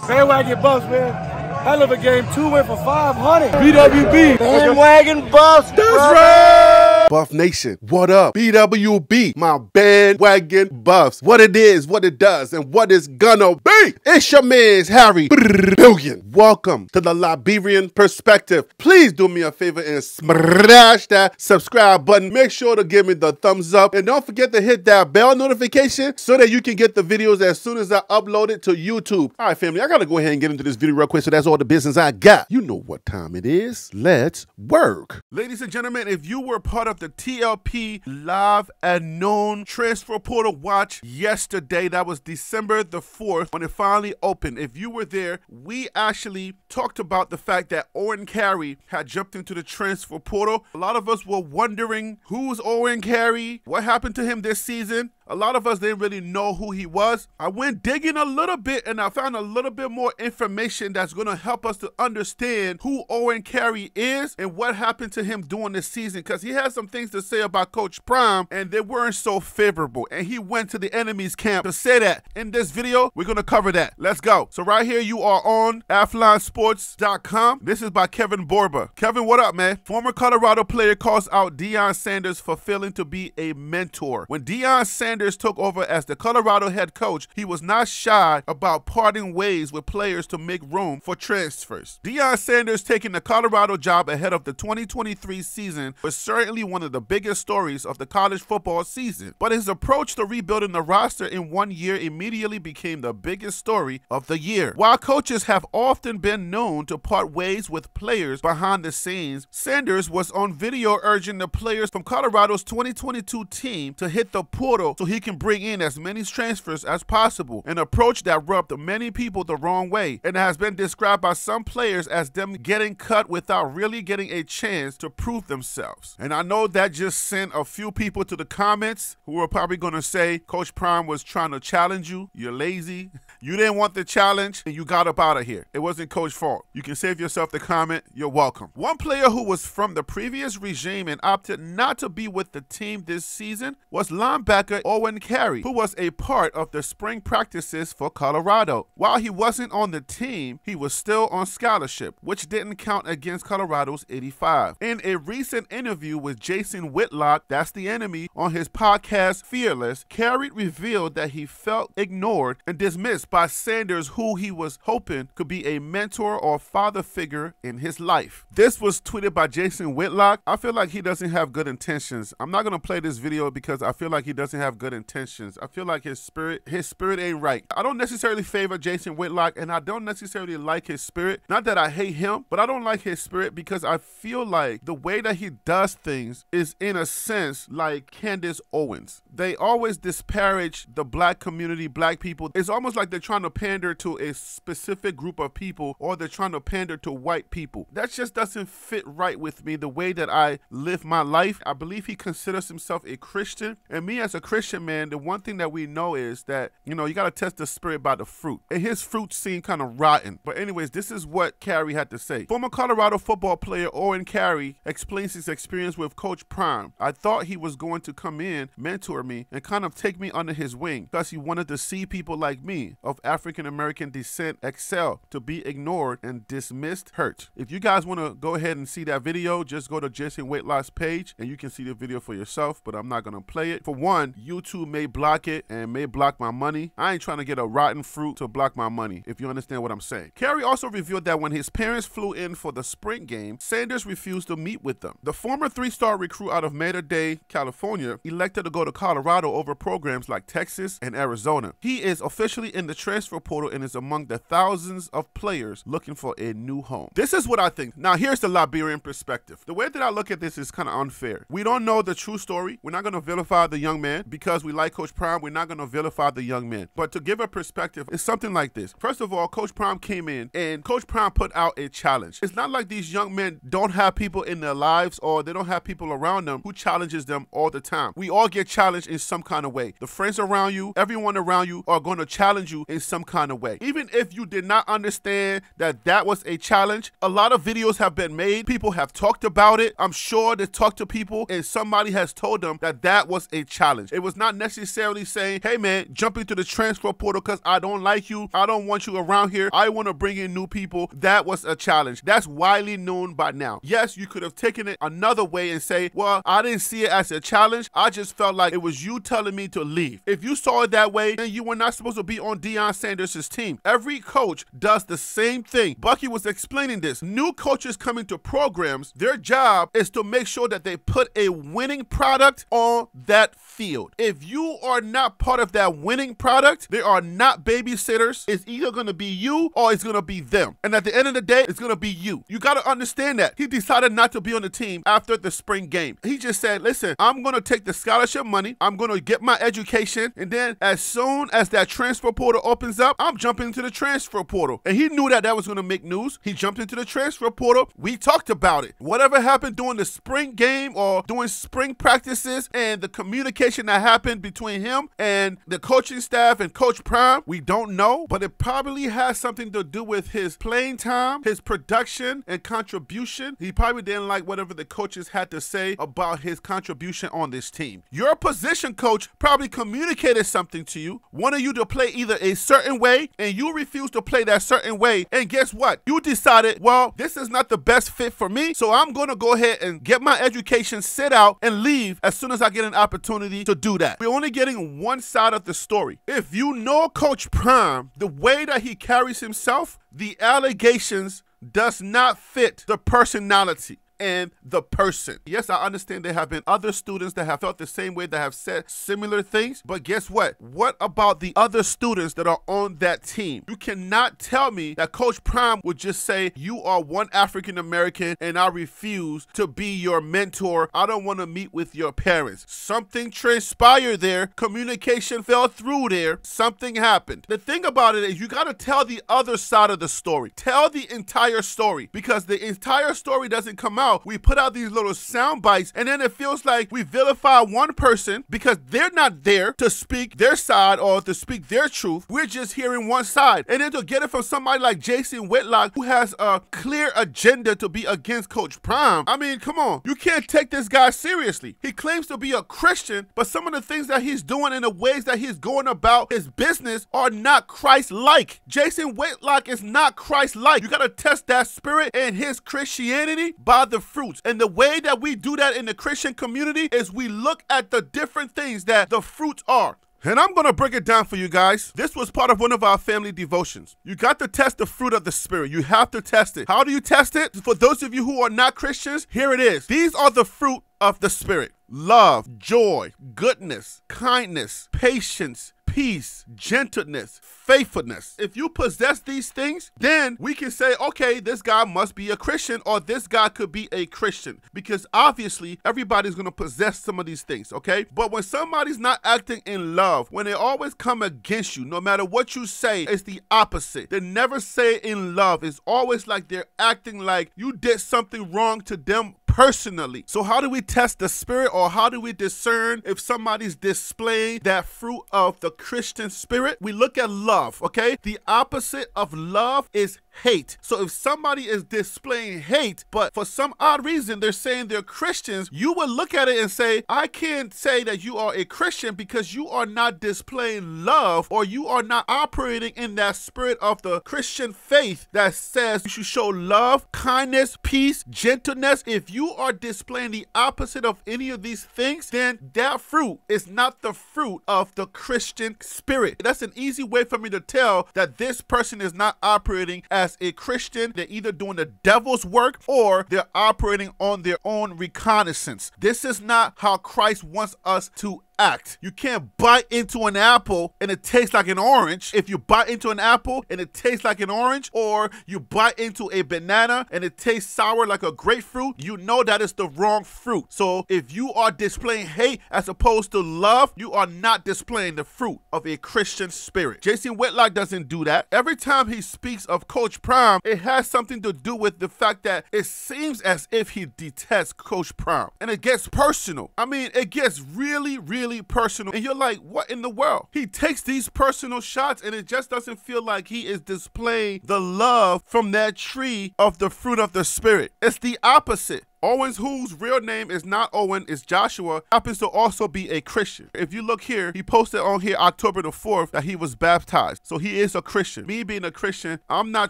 Bandwagon Buffs, man. Hell of a game. 2 win for 500. BWB. Bandwagon Buffs. That's right. Buff Nation, what up? BWB, my bandwagon buffs. What it is, what it does, and what it's gonna be. It's your man's Harry Eoghen. Welcome to the Liberian Perspective. Please do me a favor and smash that subscribe button. Make sure to give me the thumbs up. And don't forget to hit that bell notification so that you can get the videos as soon as I upload it to YouTube. All right, family, I gotta go ahead and get into this video real quick, so that's all the business I got. You know what time it is. Let's work. Ladies and gentlemen, if you were part of the TLP live and known transfer portal watch yesterday, that was December the 4th when it finally opened. If you were there, we actually talked about the fact that Eoghen Kerry had jumped into the transfer portal. A lot of us were wondering, who's Eoghen Kerry? What happened to him this season? A lot of us didn't really know who he was. I went digging a little bit and I found a little bit more information that's going to help us to understand who Eoghen Kerry is and what happened to him during this season, because he had some things to say about Coach Prime and they weren't so favorable, and he went to the enemy's camp to say that. In this video, we're going to cover that. Let's go. So right here, you are on AthlineSports.com. This is by Kevin Borba. Kevin, what up, man? Former Colorado player calls out Deion Sanders for failing to be a mentor. When Deion Sanders took over as the Colorado head coach, he was not shy about parting ways with players to make room for transfers. Deion Sanders taking the Colorado job ahead of the 2023 season was certainly one of the biggest stories of the college football season, but his approach to rebuilding the roster in 1 year immediately became the biggest story of the year. While coaches have often been known to part ways with players behind the scenes, Sanders was on video urging the players from Colorado's 2022 team to hit the portal so he can bring in as many transfers as possible, an approach that rubbed many people the wrong way and has been described by some players as them getting cut without really getting a chance to prove themselves. And I know that just sent a few people to the comments who are probably going to say Coach Prime was trying to challenge you, you're lazy, you didn't want the challenge, and you got up out of here. It wasn't Coach's fault. You can save yourself the comment, you're welcome. One player who was from the previous regime and opted not to be with the team this season was linebacker Eoghen Kerry, who was a part of the spring practices for Colorado. While he wasn't on the team, he was still on scholarship, which didn't count against Colorado's 85. In a recent interview with Jason Whitlock, that's the enemy, on his podcast Fearless, Kerry revealed that he felt ignored and dismissed by Sanders, who he was hoping could be a mentor or father figure in his life. This was tweeted by Jason Whitlock. I feel like he doesn't have good intentions. I'm not going to play this video because I feel like he doesn't have good intentions. I feel like his spirit ain't right. I don't necessarily favor Jason Whitlock, and I don't necessarily like his spirit. Not that I hate him, but I don't like his spirit because I feel like the way that he does things is, in a sense, like Candace Owens. They always disparage the black community, black people. It's almost like they're trying to pander to a specific group of people, or they're trying to pander to white people. That just doesn't fit right with me, the way that I live my life. I believe he considers himself a Christian, and me as a Christian man, the one thing that we know is that, you know, you got to test the spirit by the fruit, and his fruit seemed kind of rotten. But anyways, this is what Kerry had to say. Former Colorado football player Eoghen Kerry explains his experience with Coach Prime. I thought he was going to come in, mentor me, and kind of take me under his wing, because he wanted to see people like me of African-American descent excel, to be ignored and dismissed, hurt. If you guys want to go ahead and see that video, just go to Jason Whitlock's page and you can see the video for yourself, but I'm not going to play it. For one, YouTube may block it and may block my money. I ain't trying to get a rotten fruit to block my money, if you understand what I'm saying. Kerry also revealed that when his parents flew in for the spring game, Sanders refused to meet with them. The former 3-star recruit out of Mater Dei, California, elected to go to Colorado over programs like Texas and Arizona. He is officially in the transfer portal and is among the thousands of players looking for a new home. This is what I think. Now, here's the Liberian perspective. The way that I look at this is kind of unfair. We don't know the true story. We're not going to vilify the young man. Because we like Coach Prime, we're not going to vilify the young man. But to give a perspective, it's something like this. First of all, Coach Prime came in and Coach Prime put out a challenge. It's not like these young men don't have people in their lives, or they don't have people around them who challenges them all the time. We all get challenged in some kind of way. The friends around you, everyone around you are going to challenge you you in some kind of way. Even if you did not understand that that was a challenge, a lot of videos have been made. People have talked about it. I'm sure they talked to people and somebody has told them that that was a challenge. It was not necessarily saying, hey man, jump into the transfer portal because I don't like you. I don't want you around here. I want to bring in new people. That was a challenge. That's widely known by now. Yes, you could have taken it another way and say, well, I didn't see it as a challenge. I just felt like it was you telling me to leave. If you saw it that way, then you were not supposed to be on Deion Sanders' team. Every coach does the same thing. Bucky was explaining this. New coaches coming to programs, their job is to make sure that they put a winning product on that field. If you are not part of that winning product, they are not babysitters. It's either going to be you or it's going to be them. And at the end of the day, it's going to be you. You got to understand that. He decided not to be on the team after the spring game. He just said, listen, I'm going to take the scholarship money. I'm going to get my education. And then as soon as that transfer portal opens up, I'm jumping into the transfer portal. And he knew that that was going to make news. He jumped into the transfer portal. We talked about it. Whatever happened during the spring game or during spring practices and the communication that happened between him and the coaching staff and Coach Prime, we don't know, but it probably has something to do with his playing time, his production and contribution. He probably didn't like whatever the coaches had to say about his contribution on this team. Your position coach probably communicated something to you, wanted you to play either a certain way and you refused to play that certain way. And guess what? You decided, well, this is not the best fit for me, so I'm going to go ahead and get my education, sit out and leave as soon as I get an opportunity to do that. We're only getting one side of the story. If you know Coach Prime, the way that he carries himself, the allegations does not fit the personality and the person. Yes, I understand there have been other students that have felt the same way, that have said similar things, but guess what? What about the other students that are on that team? You cannot tell me that Coach Prime would just say, you are one African American and I refuse to be your mentor. I don't want to meet with your parents. Something transpired there. Communication fell through there. Something happened. The thing about it is you got to tell the other side of the story. Tell the entire story, because the entire story doesn't come out. We put out these little sound bites and then it feels like we vilify one person because they're not there to speak their side or to speak their truth. We're just hearing one side. And then to get it from somebody like Jason Whitlock, who has a clear agenda to be against Coach Prime. I mean, come on. You can't take this guy seriously. He claims to be a Christian, but some of the things that he's doing and the ways that he's going about his business are not Christ-like. Jason Whitlock is not Christ-like. You got to test that spirit and his Christianity by the fruits. And the way that we do that in the Christian community is we look at the different things that the fruits are. And I'm going to break it down for you guys. This was part of one of our family devotions. You got to test the fruit of the Spirit. You have to test it. How do you test it? For those of you who are not Christians, here it is. These are the fruit of the Spirit: love, joy, goodness, kindness, patience, peace, gentleness, faithfulness. If you possess these things, then we can say, okay, this guy must be a Christian, or this guy could be a Christian, because obviously everybody's going to possess some of these things, okay? But when somebody's not acting in love, when they always come against you, no matter what you say, it's the opposite. They never say in love. It's always like they're acting like you did something wrong to them personally. So how do we test the spirit, or how do we discern if somebody's displaying that fruit of the Christian spirit? We look at love, okay? The opposite of love is hate. So if somebody is displaying hate, but for some odd reason they're saying they're Christians, you would look at it and say, I can't say that you are a Christian because you are not displaying love, or you are not operating in that spirit of the Christian faith that says you should show love, kindness, peace, gentleness. If you are displaying the opposite of any of these things, then that fruit is not the fruit of the Christian spirit. That's an easy way for me to tell that this person is not operating as a Christian. They're either doing the devil's work or they're operating on their own reconnaissance. This is not how Christ wants us to act. You can't bite into an apple and it tastes like an orange. If you bite into an apple and it tastes like an orange, or you bite into a banana and it tastes sour like a grapefruit, you know that is the wrong fruit. So if you are displaying hate as opposed to love, you are not displaying the fruit of a Christian spirit. Jason Whitlock doesn't do that. Every time he speaks of Coach Prime, it has something to do with the fact that it seems as if he detests Coach Prime, and it gets personal. I mean, it gets really really personal. And you're like, what in the world? He takes these personal shots and it just doesn't feel like he is displaying the love from that tree of the fruit of the Spirit. It's the opposite. Owens, whose real name is not Owen, is Joshua, happens to also be a Christian. If you look here, he posted on here October the 4th that he was baptized. So he is a Christian. Me being a Christian, I'm not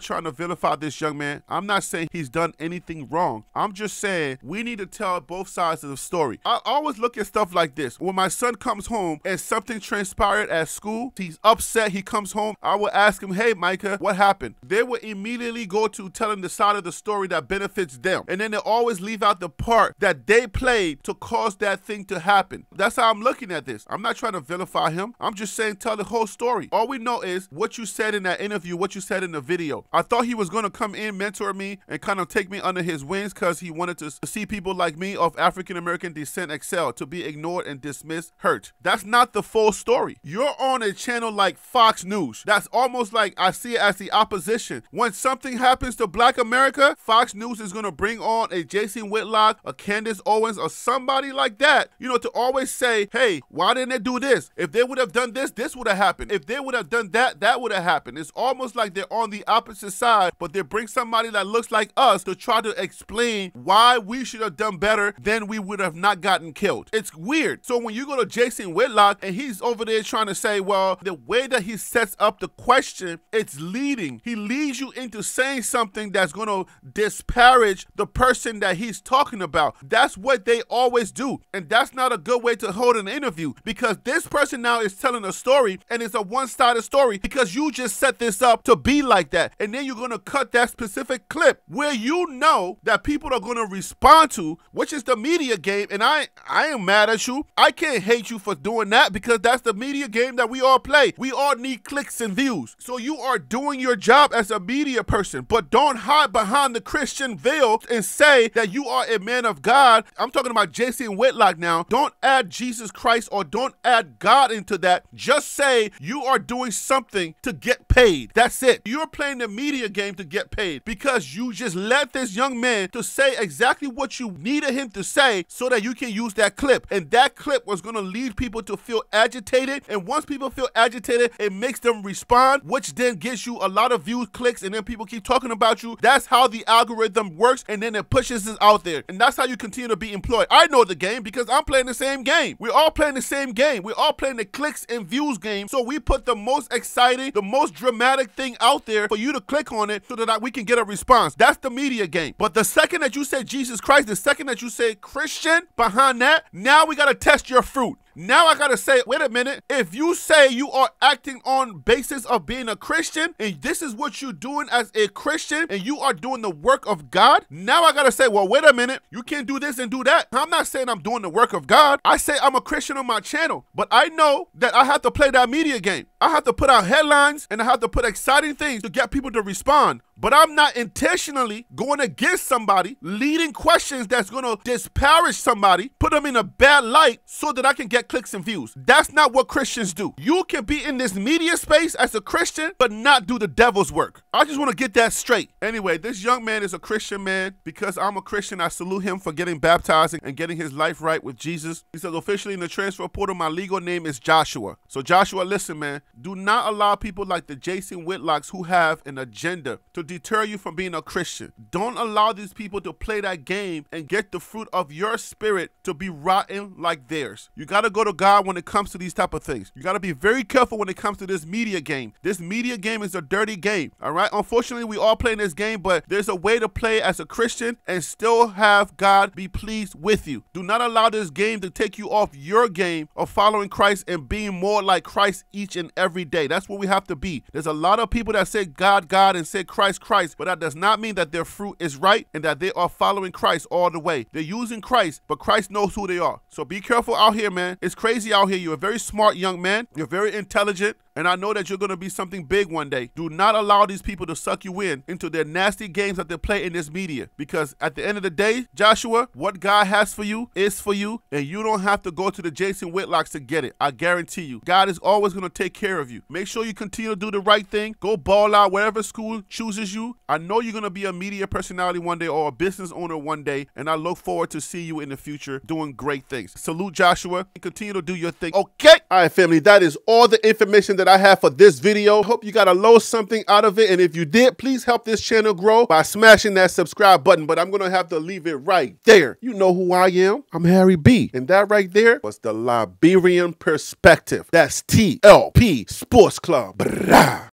trying to vilify this young man. I'm not saying he's done anything wrong. I'm just saying we need to tell both sides of the story. I always look at stuff like this. When my son comes home and something transpired at school, he's upset, he comes home, I will ask him, hey, Micah, what happened? They will immediately go to telling the side of the story that benefits them. And then they always leave out the part that they played to cause that thing to happen. That's how I'm looking at this. I'm not trying to vilify him. I'm just saying tell the whole story. All we know is what you said in that interview, what you said in the video. I thought he was going to come in, mentor me, and kind of take me under his wings because he wanted to see people like me of African-American descent excel, to be ignored and dismissed, hurt. That's not the full story. You're on a channel like Fox News. That's almost like I see it as the opposition. When something happens to Black America, Fox News is going to bring on a Jason Whitlock, a Candace Owens, or somebody like that, you know, to always say, hey, why didn't they do this? If they would have done this, this would have happened. If they would have done that, that would have happened. It's almost like they're on the opposite side, but they bring somebody that looks like us to try to explain why we should have done better, then we would have not gotten killed. It's weird. So when you go to Jason Whitlock and he's over there trying to say, well, the way that he sets up the question, it's leading. He leads you into saying something that's going to disparage the person that he's talking about. That's what they always do. And that's not a good way to hold an interview, because this person now is telling a story and it's a one-sided story because you just set this up to be like that. And then you're going to cut that specific clip where you know that people are going to respond to, which is the media game. And I am mad at you. I can't hate you for doing that because that's the media game that we all play. We all need clicks and views. So you are doing your job as a media person, but don't hide behind the Christian veil and say that you are a man of God. I'm talking about Jason Whitlock now. Don't add Jesus Christ or don't add God into that. Just say you are doing something to get paid. That's it. You're playing the media game to get paid because you just let this young man to say exactly what you needed him to say so that you can use that clip. And that clip was going to lead people to feel agitated. And once people feel agitated, it makes them respond, which then gives you a lot of views, clicks, and then people keep talking about you. That's how the algorithm works, and then it pushes it out there. And that's how you continue to be employed. I know the game because I'm playing the same game. We're all playing the same game. We're all playing the clicks and views game. So we put the most exciting, the most dramatic thing out there for you to click on it so that we can get a response. That's the media game. But the second that you say Jesus Christ, the second that you say Christian behind that, now we got to test your fruit. Now I gotta say, wait a minute, if you say you are acting on basis of being a Christian, and this is what you're doing as a Christian, and you are doing the work of God, now I gotta say, well, wait a minute, you can't do this and do that. I'm not saying I'm doing the work of God. I say I'm a Christian on my channel, but I know that I have to play that media game. I have to put out headlines, and I have to put exciting things to get people to respond. But I'm not intentionally going against somebody, leading questions that's going to disparage somebody, put them in a bad light so that I can get clicks and views. That's not what Christians do. You can be in this media space as a Christian, but not do the devil's work. I just want to get that straight. Anyway, this young man is a Christian man. Because I'm a Christian, I salute him for getting baptized and getting his life right with Jesus. He says, officially in the transfer portal, my legal name is Joshua. So Joshua, listen, man, do not allow people like the Jason Whitlocks who have an agenda to deter you from being a Christian. Don't allow these people to play that game and get the fruit of your spirit to be rotten like theirs. You got to go to God when it comes to these type of things. You got to be very careful when it comes to this media game. This media game is a dirty game, all right? Unfortunately, we all play in this game, but there's a way to play as a Christian and still have God be pleased with you. Do not allow this game to take you off your game of following Christ and being more like Christ each and every day. That's what we have to be. There's a lot of people that say God, God, and say Christ, Christ, but that does not mean that their fruit is right and that they are following Christ all the way. They're using Christ, but Christ knows who they are. So be careful out here, man. It's crazy out here. You're a very smart young man. You're very intelligent. and I know that you're going to be something big one day. Do not allow these people to suck you in into their nasty games that they play in this media, because at the end of the day, Joshua, what God has for you is for you, and you don't have to go to the Jason Whitlocks to get it. I guarantee you. God is always going to take care of you. Make sure you continue to do the right thing. Go ball out wherever school chooses you. I know you're going to be a media personality one day or a business owner one day, and I look forward to see you in the future doing great things. Salute, Joshua. Continue to do your thing. Okay. All right, family. That is all the information that I have for this video. Hope you got a little something out of it, and if you did, please help this channel grow by smashing that subscribe button, but I'm going to have to leave it right there. You know who I am. I'm Harry B, and that right there was the Liberian Perspective. That's TLP Sports Club. Brah.